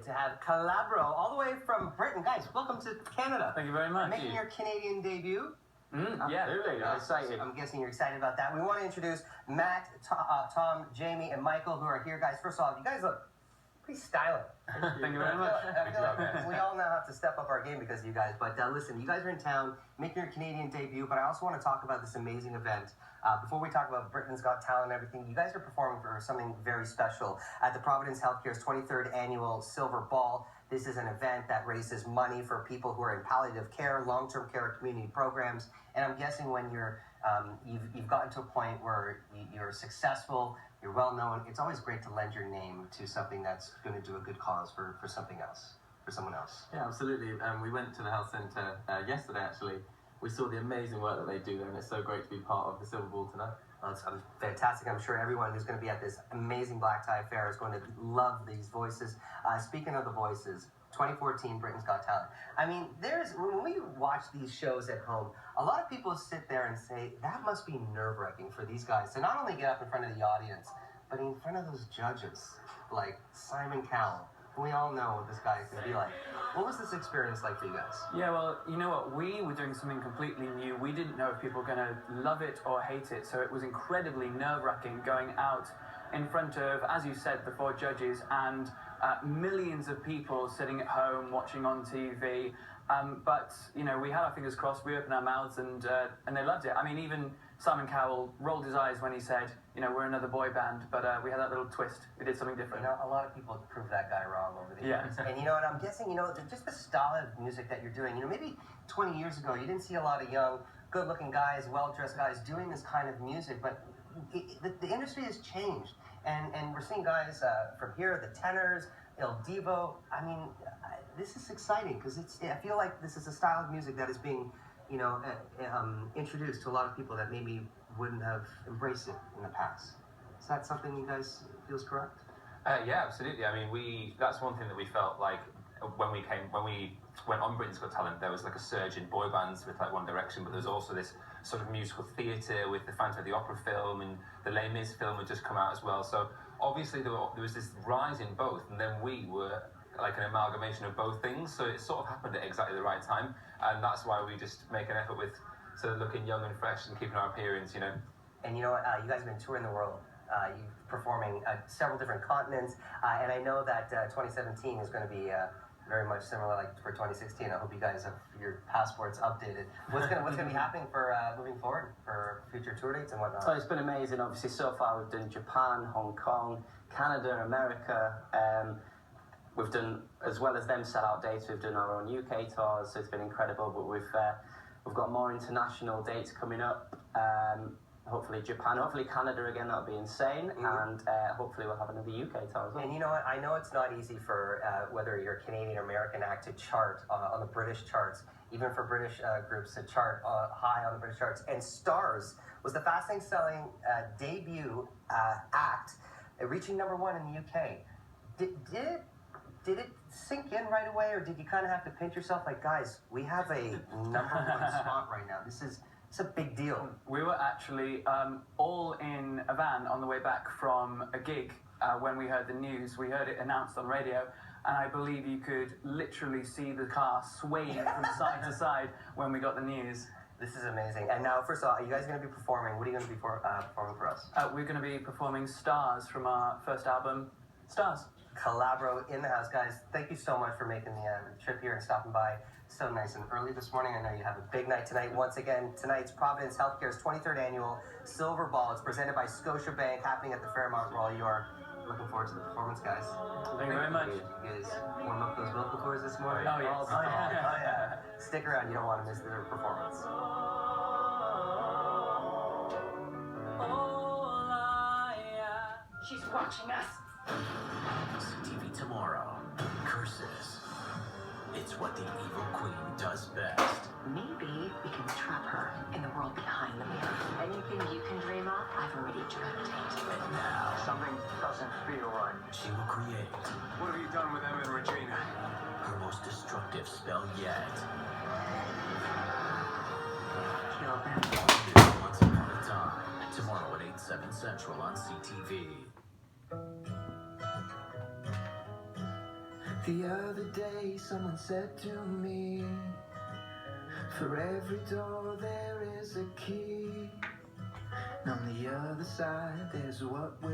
to have Collabro all the way from Britain. Guys, welcome to Canada. Thank you very much. Making your Canadian debut. Yeah, I'm excited. I'm guessing you're excited about that. We want to introduce Matt, Tom, Jamie, and Michael, who are here. Guys, first of all, you guys look pretty stylish. Thank you very much. I feel like we all now have to step up our game because of you guys. But listen, you guys are in town making your Canadian debut, but I also want to talk about this amazing event. Before we talk about Britain's Got Talent and everything, you guys are performing for something very special at the Providence Healthcare's 23rd Annual Silver Ball. This is an event that raises money for people who are in palliative care, long-term care, community programs. And I'm guessing when you've gotten to a point where you're successful, you're well known, it's always great to lend your name to something that's going to do a good cause for something else, for someone else. Yeah, absolutely. We went to the health centre yesterday, actually. We saw the amazing work that they do there, and it's so great to be part of the Silver Ball tonight. Well, it's fantastic. I'm sure everyone who's going to be at this amazing black tie fair is going to love these voices. Speaking of the voices, 2014 Britain's Got Talent. I mean, when we watch these shows at home, a lot of people sit there and say, that must be nerve-wracking for these guys to not only get up in front of the audience, but in front of those judges, like Simon Cowell. We all know what this guy can be like. What was this experience like for you guys? Yeah, well, you know what? We were doing something completely new. We didn't know if people were going to love it or hate it, so it was incredibly nerve-wracking going out in front of, as you said, the 4 judges and millions of people sitting at home watching on TV. But, you know, we had our fingers crossed, we opened our mouths, and they loved it. I mean, even Simon Cowell rolled his eyes when he said, you know, we're another boy band, but we had that little twist. We did something different. You know, a lot of people proved that guy wrong over the years. And you know what, I'm guessing, you know, just the style of music that you're doing, you know, maybe 20 years ago, you didn't see a lot of young, good-looking guys, well-dressed guys doing this kind of music, but the industry has changed. And we're seeing guys from here, the tenors, Il Divo. I mean, this is exciting because I feel like this is a style of music that is being, you know, introduced to a lot of people that maybe wouldn't have embraced it in the past. Is that something you guys feel is correct? Yeah, absolutely. I mean, that's one thing that we felt like when we went on Britain's Got Talent, there was like a surge in boy bands with like One Direction, but there's also this sort of musical theatre with the Phantom of the Opera film, and the Les Mis film had just come out as well. So obviously there was this rise in both, and then we were like an amalgamation of both things. So it sort of happened at exactly the right time, and that's why we just make an effort with sort of looking young and fresh and keeping our appearance, you know. And you know what? You guys have been touring the world. You're performing several different continents, and I know that 2017 is going to be very much similar like for 2016. I hope you guys have your passports updated. What's going to be happening for moving forward for future tour dates and whatnot? So it's been amazing. Obviously, so far we've done Japan, Hong Kong, Canada, America. We've done, as well as them sellout dates, we've done our own UK tours, so it's been incredible. But we've got more international dates coming up. Hopefully Japan, hopefully Canada again, that'll be insane, and hopefully we'll have another UK tour as well. And you know what, I know it's not easy for whether you're a Canadian or American act to chart on the British charts, even for British groups to chart high on the British charts. And Stars was the fastest selling debut act, reaching #1 in the UK. Did it sink in right away, or did you kind of have to pinch yourself like, guys, we have a #1 spot right now. It's a big deal. We were actually all in a van on the way back from a gig when we heard the news. We heard it announced on radio, and I believe you could literally see the car swaying from side to side when we got the news. This is amazing. And now, first of all, are you guys going to be performing? What are you going to be performing for us? We're going to be performing Stars from our first album, Stars. Collabro in the house. Guys, thank you so much for making the trip here and stopping by so nice and early this morning. I know you have a big night tonight. Once again, tonight's Providence Healthcare's 23rd Annual Silver Ball. It's presented by Scotiabank, happening at the Fairmont Royal York. Looking forward to the performance, guys. Thank you very much. You guys warm up those vocal cords this morning? Oh, yes. Oh, yeah. Stick around. You don't want to miss their performance. She's watching us. CTV tomorrow. Curses. It's what the evil queen does best. Maybe we can trap her in the world behind the mirror. Anything you can dream of, I've already dreamt it. And now, Something doesn't feel right. she will create What have you done with Em and Regina? her most destructive spell yet. Kill them. Once Upon a Time. Tomorrow at 8/7 Central on CTV. The other day someone said to me, for every door there is a key, and on the other side there's what we're